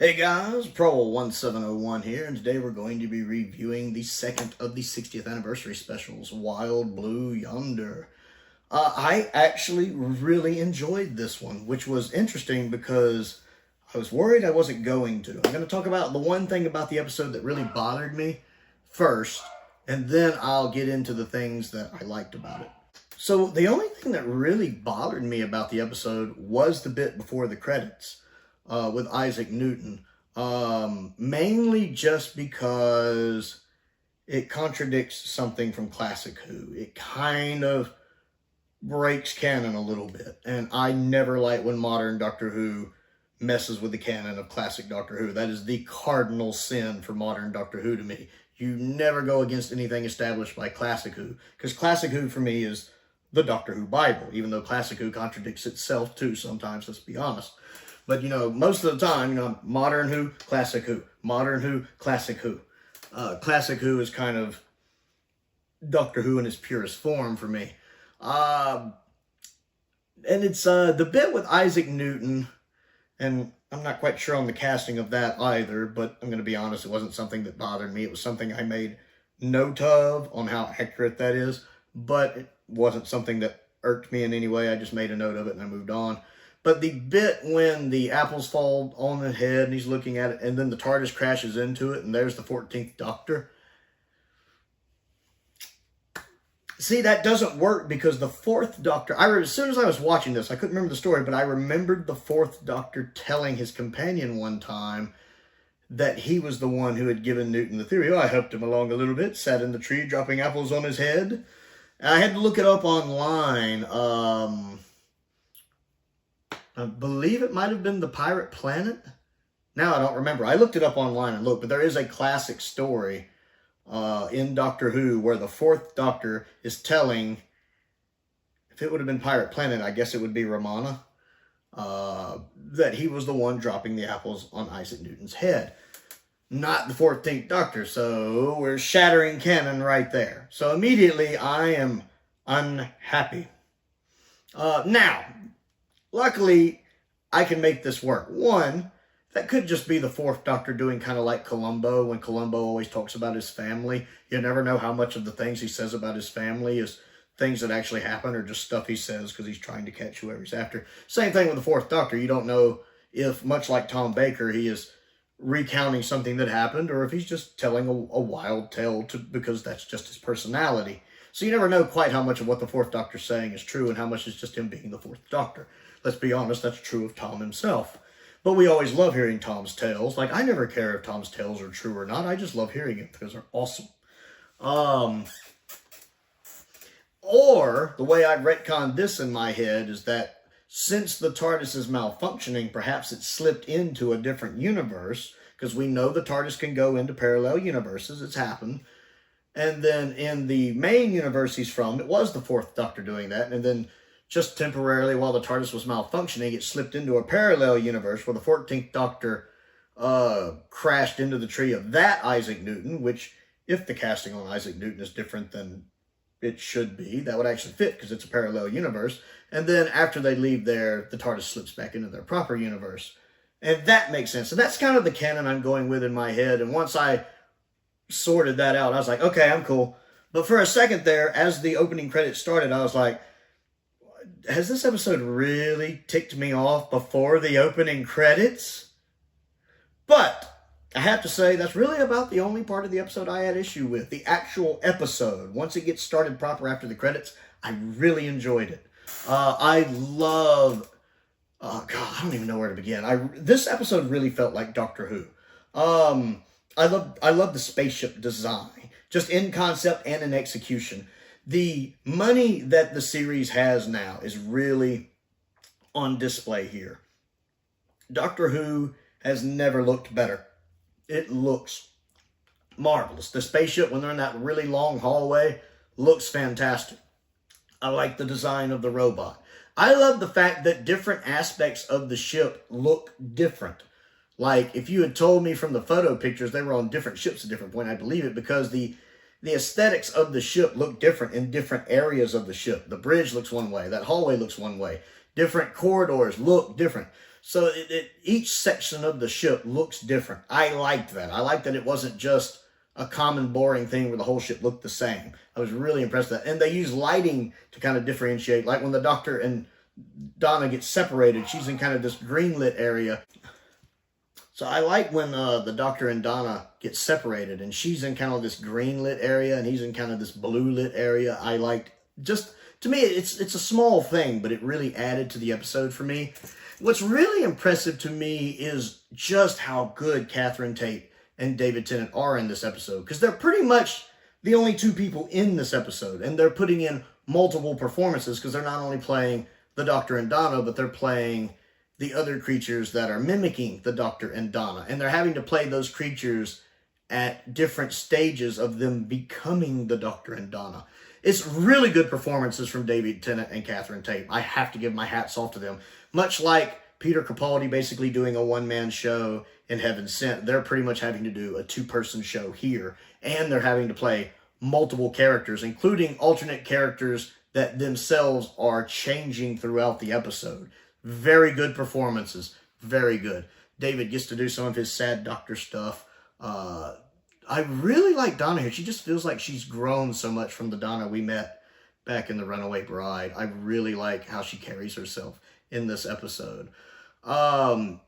Hey guys, Prowl 1701 here, and today we're going to be reviewing the second of the 60th anniversary specials, Wild Blue Yonder. I actually really enjoyed this one, which was interesting because I was worried I wasn't going to. I'm going to talk about the one thing about the episode that really bothered me first, and then I'll get into the things that I liked about it. So the only thing that really bothered me about the episode was the bit before the credits. With Isaac Newton, mainly just because it contradicts something from Classic Who. It kind of breaks canon a little bit, and I never like when modern Doctor Who messes with the canon of classic Doctor Who. That is the cardinal sin for modern Doctor Who to me. You never go against anything established by Classic Who, because Classic Who for me is the Doctor Who Bible, even though Classic Who contradicts itself too sometimes, let's be honest. But, you know, most of the time, you know, modern Who, Classic Who. Modern Who, Classic Who. Classic Who is kind of Doctor Who in its purest form for me. And it's the bit with Isaac Newton, and I'm not quite sure on the casting of that either, but I'm going to be honest, it wasn't something that bothered me. It was something I made note of on how accurate that is, but it wasn't something that irked me in any way. I just made a note of it and I moved on. But the bit when the apples fall on the head and he's looking at it and then the TARDIS crashes into it and there's the 14th Doctor. See, that doesn't work because the 4th Doctor, as soon as I was watching this, I couldn't remember the story, but I remembered the 4th Doctor telling his companion one time that he was the one who had given Newton the theory. Oh, I helped him along a little bit, sat in the tree dropping apples on his head. And I had to look it up online. I believe it might have been the Pirate Planet. Now I don't remember. I looked it up online and looked, but there is a classic story in Doctor Who where the 4th Doctor is telling, if it would have been Pirate Planet, I guess it would be Romana, that he was the one dropping the apples on Isaac Newton's head. Not the 14th Doctor, so we're shattering canon right there. So immediately I am unhappy. Now, luckily, I can make this work. One, that could just be the 4th Doctor doing kind of like Columbo, when Columbo always talks about his family. You never know how much of the things he says about his family is things that actually happen or just stuff he says because he's trying to catch whoever he's after. Same thing with the 4th Doctor. You don't know if, much like Tom Baker, he is recounting something that happened or if he's just telling a wild tale because that's just his personality. So you never know quite how much of what the 4th Doctor's saying is true and how much is just him being the 4th Doctor. Let's be honest, that's true of Tom himself. But we always love hearing Tom's tales. Like, I never care if Tom's tales are true or not. I just love hearing it because they're awesome. Or, the way I retconned this in my head is that since the TARDIS is malfunctioning, perhaps it slipped into a different universe, because we know the TARDIS can go into parallel universes. It's happened. And then in the main universe he's from, it was the 4th Doctor doing that. And then just temporarily, while the TARDIS was malfunctioning, it slipped into a parallel universe where the 14th Doctor crashed into the tree of that Isaac Newton, which, if the casting on Isaac Newton is different than it should be, that would actually fit because it's a parallel universe. And then after they leave there, the TARDIS slips back into their proper universe. And that makes sense. So that's kind of the canon I'm going with in my head. And once I sorted that out, I was like, okay, I'm cool. But for a second there, as the opening credits started, I was like, has this episode really ticked me off before the opening credits? But I have to say, that's really about the only part of the episode I had issue with. The actual episode. Once it gets started proper after the credits, I really enjoyed it. I love... God, I don't even know where to begin. This episode really felt like Doctor Who. I love the spaceship design. Just in concept and in execution. The money that the series has now is really on display here. Doctor Who has never looked better. It looks marvelous. The spaceship, when they're in that really long hallway, looks fantastic. I like the design of the robot. I love the fact that different aspects of the ship look different. Like, if you had told me from the photo pictures they were on different ships at different point, I'd believe it, because the aesthetics of the ship look different in different areas of the ship. The bridge looks one way. That hallway looks one way. Different corridors look different. So each section of the ship looks different. I liked that. I liked that it wasn't just a common boring thing where the whole ship looked the same. I was really impressed with that. And they use lighting to kind of differentiate. Like when the Doctor and Donna get separated, she's in kind of this green lit area. So I like when the Doctor and Donna get separated and she's in kind of this green lit area and he's in kind of this blue lit area. I liked, just to me, it's a small thing, but it really added to the episode for me. What's really impressive to me is just how good Catherine Tate and David Tennant are in this episode, because they're pretty much the only two people in this episode, and they're putting in multiple performances because they're not only playing the Doctor and Donna, but they're playing the other creatures that are mimicking the Doctor and Donna, and they're having to play those creatures at different stages of them becoming the Doctor and Donna. It's really good performances from David Tennant and Catherine Tate. I have to give my hats off to them. Much like Peter Capaldi basically doing a one-man show in Heaven Sent, they're pretty much having to do a two-person show here. And they're having to play multiple characters, including alternate characters that themselves are changing throughout the episode. Very good performances. Very good. David gets to do some of his sad Doctor stuff. I really like Donna here. She just feels like she's grown so much from the Donna we met back in The Runaway Bride. I really like how she carries herself in this episode. And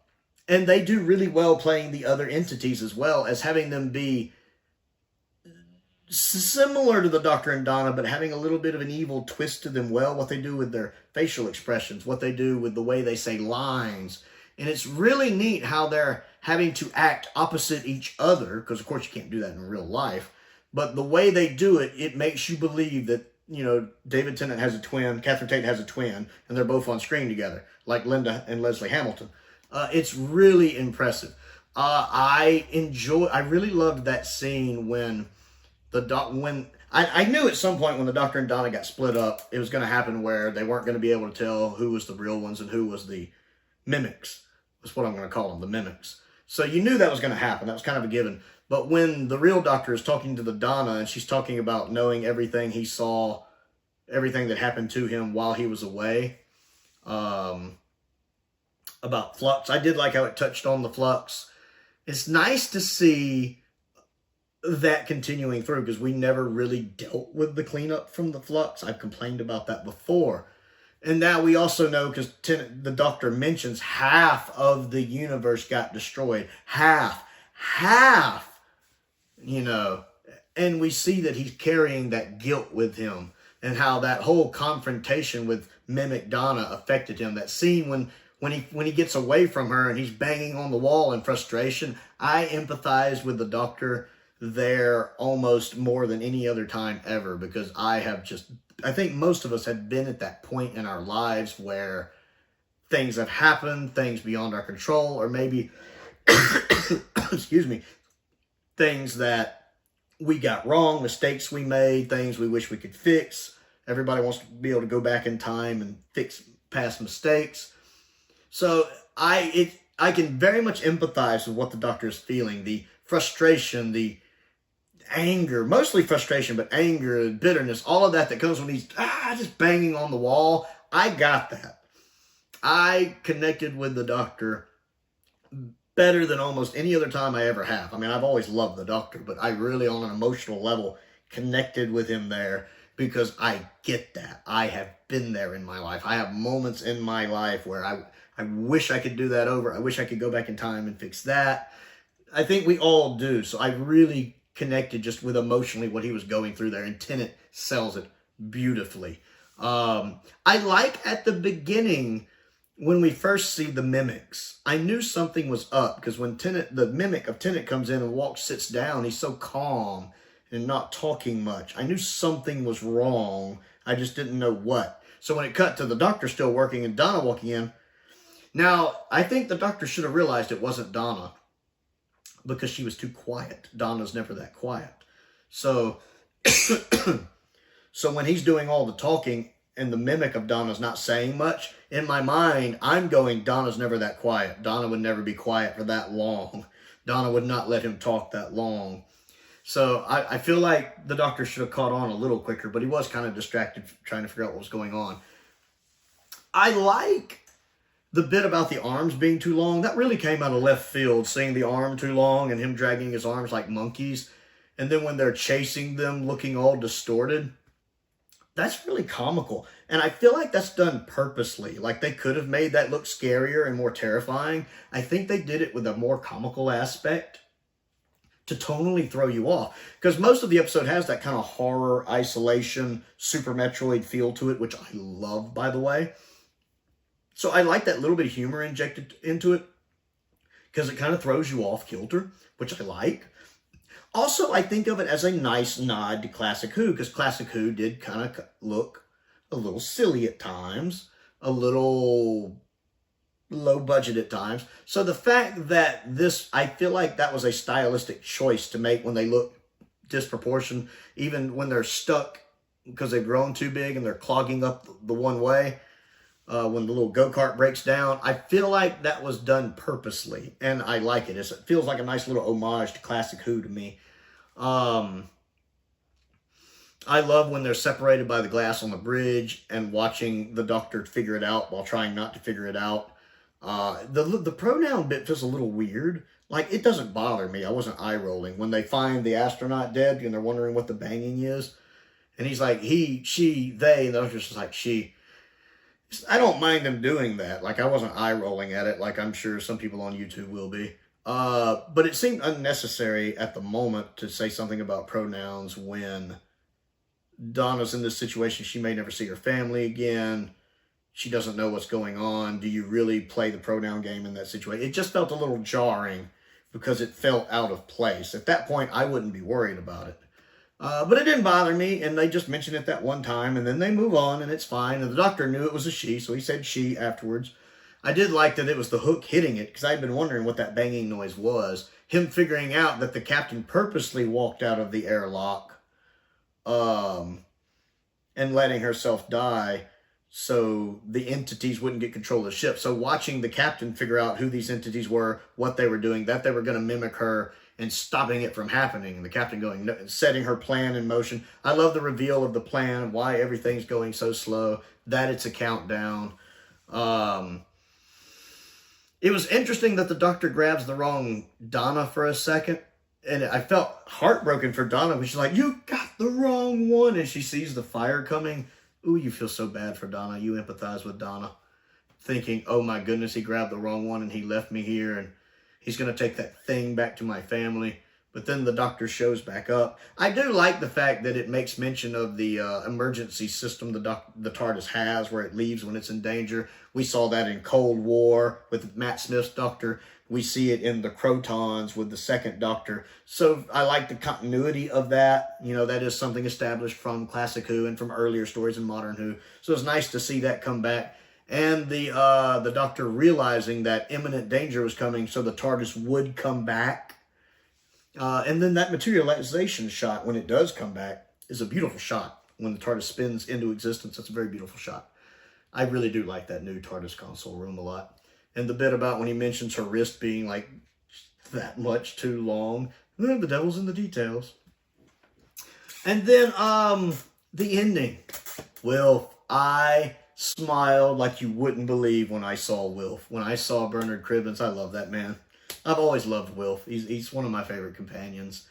they do really well playing the other entities as well, as having them be similar to the Doctor and Donna, but having a little bit of an evil twist to them. Well, what they do with their facial expressions, what they do with the way they say lines. And it's really neat how they're having to act opposite each other, because of course you can't do that in real life. But the way they do it, it makes you believe that, you know, David Tennant has a twin, Catherine Tate has a twin, and they're both on screen together, like Linda and Leslie Hamilton. It's really impressive. I really loved that scene when I knew at some point when the Doctor and Donna got split up, it was going to happen where they weren't going to be able to tell who was the real ones and who was the mimics. That's what I'm going to call them, the mimics. So you knew that was going to happen. That was kind of a given. But when the real Doctor is talking to the Donna and she's talking about knowing everything he saw, everything that happened to him while he was away, about flux. I did like how it touched on the flux. It's nice to see that continuing through, because we never really dealt with the cleanup from the flux. I've complained about that before. And now we also know, because the Doctor mentions half of the universe got destroyed. Half, you know. And we see that he's carrying that guilt with him, and how that whole confrontation with Mimic Donna affected him. That scene when he gets away from her and he's banging on the wall in frustration, I empathize with the Doctor there almost more than any other time ever, because I think most of us have been at that point in our lives where things have happened, things beyond our control, or maybe, excuse me, things that we got wrong, mistakes we made, things we wish we could fix. Everybody wants to be able to go back in time and fix past mistakes. So I can very much empathize with what the Doctor is feeling, the frustration, the anger, mostly frustration, but anger, bitterness, all of that comes when he's just banging on the wall. I got that. I connected with the Doctor better than almost any other time I ever have. I mean, I've always loved the Doctor, but I really, on an emotional level, connected with him there, because I get that. I have been there in my life. I have moments in my life where I wish I could do that over. I wish I could go back in time and fix that. I think we all do. So I really connected just with emotionally what he was going through there. And Tennant sells it beautifully. I like at the beginning when we first see the mimics. I knew something was up, because when the mimic of Tennant comes in and sits down, he's so calm and not talking much. I knew something was wrong. I just didn't know what. So when it cut to the Doctor still working and Donna walking in, now, I think the Doctor should have realized it wasn't Donna, because she was too quiet. Donna's never that quiet. So, so when he's doing all the talking and the mimic of Donna's not saying much, in my mind, I'm going, Donna's never that quiet. Donna would never be quiet for that long. Donna would not let him talk that long. So I feel like the Doctor should have caught on a little quicker, but he was kind of distracted trying to figure out what was going on. I like The bit about the arms being too long, that really came out of left field, seeing the arm too long and him dragging his arms like monkeys. And then when they're chasing them looking all distorted, that's really comical. And I feel like that's done purposely. Like they could have made that look scarier and more terrifying. I think they did it with a more comical aspect to tonally throw you off. Because most of the episode has that kind of horror, isolation, Super Metroid feel to it, which I love, by the way. So I like that little bit of humor injected into it because it kind of throws you off kilter, which I like. Also, I think of it as a nice nod to Classic Who, because Classic Who did kind of look a little silly at times, a little low budget at times. So the fact that this, I feel like that was a stylistic choice to make when they look disproportionate, even when they're stuck because they've grown too big and they're clogging up the one way. When the little go-kart breaks down, I feel like that was done purposely, and I like it. It feels like a nice little homage to Classic Who to me. I love when they're separated by the glass on the bridge and watching the Doctor figure it out while trying not to figure it out. The pronoun bit feels a little weird. Like, it doesn't bother me. I wasn't eye-rolling. When they find the astronaut dead and they're wondering what the banging is, and he's like, he, she, they, and the Doctor's just like, she. I don't mind them doing that. Like, I wasn't eye-rolling at it like I'm sure some people on YouTube will be. But it seemed unnecessary at the moment to say something about pronouns when Donna's in this situation. She may never see her family again. She doesn't know what's going on. Do you really play the pronoun game in that situation? It just felt a little jarring because it felt out of place. At that point, I wouldn't be worried about it. But it didn't bother me, and they just mentioned it that one time, and then they move on, and it's fine. And the Doctor knew it was a she, so he said she afterwards. I did like that it was the hook hitting it, because I'd been wondering what that banging noise was. Him figuring out that the captain purposely walked out of the airlock and letting herself die so the entities wouldn't get control of the ship. So watching the captain figure out who these entities were, what they were doing, that they were going to mimic her, and stopping it from happening. And the captain going, setting her plan in motion. I love the reveal of the plan, why everything's going so slow, that it's a countdown. It was interesting that the Doctor grabs the wrong Donna for a second. And I felt heartbroken for Donna when she's like, you got the wrong one. And she sees the fire coming. Ooh, you feel so bad for Donna. You empathize with Donna. Thinking, oh my goodness, he grabbed the wrong one and he left me here. And he's going to take that thing back to my family. But then the Doctor shows back up. I do like the fact that it makes mention of the emergency system the TARDIS has, where it leaves when it's in danger. We saw that in Cold War with Matt Smith's Doctor. We see it in the Crotons with the second Doctor. So I like the continuity of that. You know, that is something established from Classic Who and from earlier stories in Modern Who. So it's nice to see that come back. And the Doctor realizing that imminent danger was coming, so the TARDIS would come back. And then that materialization shot, when it does come back, is a beautiful shot. When the TARDIS spins into existence, it's a very beautiful shot. I really do like that new TARDIS console room a lot. And the bit about when he mentions her wrist being like that much too long. The devil's in the details. And then the ending. Wilf, I smiled like you wouldn't believe when I saw Wilf. When I saw Bernard Cribbins, I love that man. I've always loved Wilf. He's one of my favorite companions.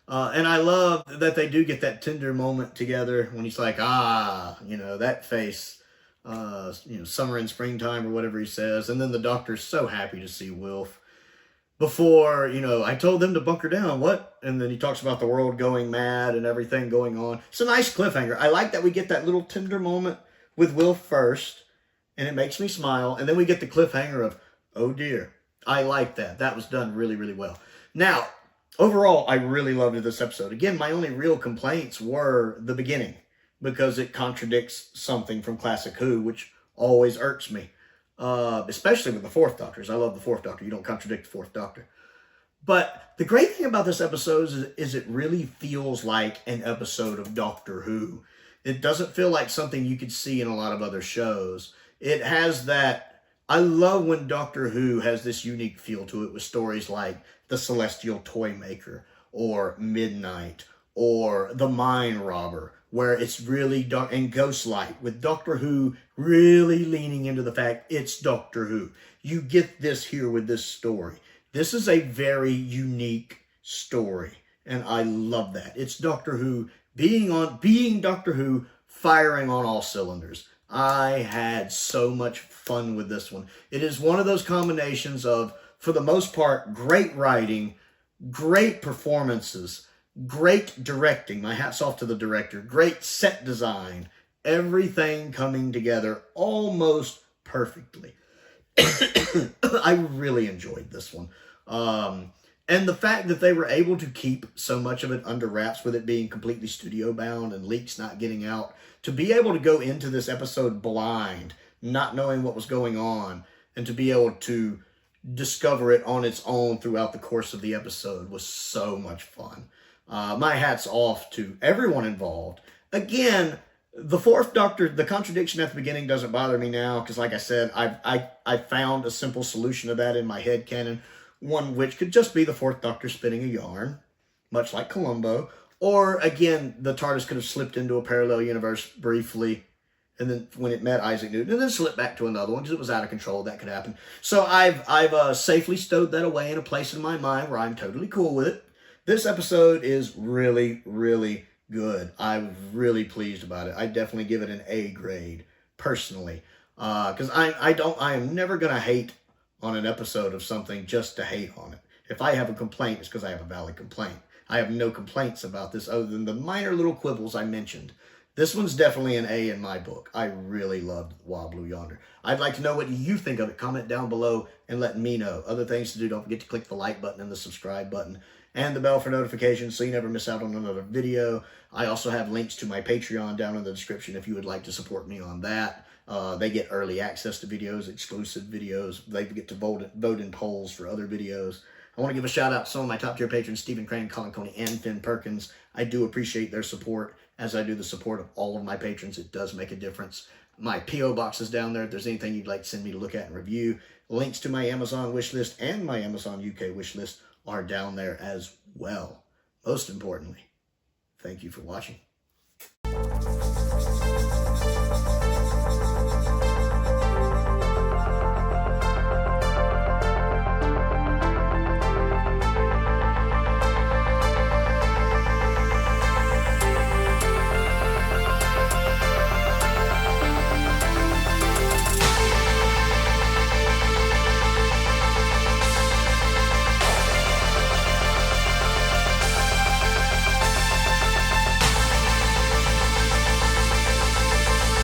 And I love that they do get that tender moment together when he's like, you know, that face, you know, summer and springtime or whatever he says. And then the Doctor's so happy to see Wilf. Before, you know, I told them to bunker down. What? And then he talks about the world going mad and everything going on. It's a nice cliffhanger. I like that we get that little tender moment with Wilf first, and it makes me smile. And then we get the cliffhanger of, oh dear. I like that. That was done really, really well. Now, overall, I really loved this episode. Again, my only real complaints were the beginning, because it contradicts something from Classic Who, which always irks me, especially with the Fourth Doctor. I love the Fourth Doctor. You don't contradict the Fourth Doctor. But the great thing about this episode is it really feels like an episode of Doctor Who. It doesn't feel like something you could see in a lot of other shows. It has that. I love when Doctor Who has this unique feel to it with stories like The Celestial Toy Maker or Midnight or The Mine Robber, where it's really dark, and Ghostlight, with Doctor Who really leaning into the fact it's Doctor Who. You get this here with this story. This is a very unique story, and I love that. It's Doctor Who being Doctor Who, firing on all cylinders. I had so much fun with this one. It is one of those combinations of, for the most part, great writing, great performances, great directing. My hat's off to the director. Great set design. Everything coming together almost perfectly. I really enjoyed this one. And the fact that they were able to keep so much of it under wraps, with it being completely studio bound and leaks not getting out, to be able to go into this episode blind, not knowing what was going on, and to be able to discover it on its own throughout the course of the episode was so much fun. My hat's off to everyone involved. Again, the Fourth Doctor, the contradiction at the beginning doesn't bother me now, because like I said, I found a simple solution to that in my head canon, one which could just be the Fourth Doctor spinning a yarn, much like Columbo. Or, again, the TARDIS could have slipped into a parallel universe briefly, and then when it met Isaac Newton, and then slipped back to another one because it was out of control. That could happen. So I've safely stowed that away in a place in my mind where I'm totally cool with it. This episode is really, really good. I'm really pleased about it. I definitely give it an A grade, personally. Because I am never going to hate on an episode of something just to hate on it. If I have a complaint, it's because I have a valid complaint. I have no complaints about this other than the minor little quibbles I mentioned. This one's definitely an A in my book. I really loved Wild Blue Yonder. I'd like to know what you think of it. Comment down below and let me know. Other things to do, don't forget to click the like button and the subscribe button and the bell for notifications so you never miss out on another video. I also have links to my Patreon down in the description if you would like to support me on that. They get early access to videos, exclusive videos. They get to vote in polls for other videos. I want to give a shout out to some of my top tier patrons, Stephen Crane, Colin Coney, and Finn Perkins. I do appreciate their support, as I do the support of all of my patrons. It does make a difference. My P.O. box is down there if there's anything you'd like to send me to look at and review. Links to my Amazon wishlist and my Amazon UK wishlist are down there as well. Most importantly, thank you for watching.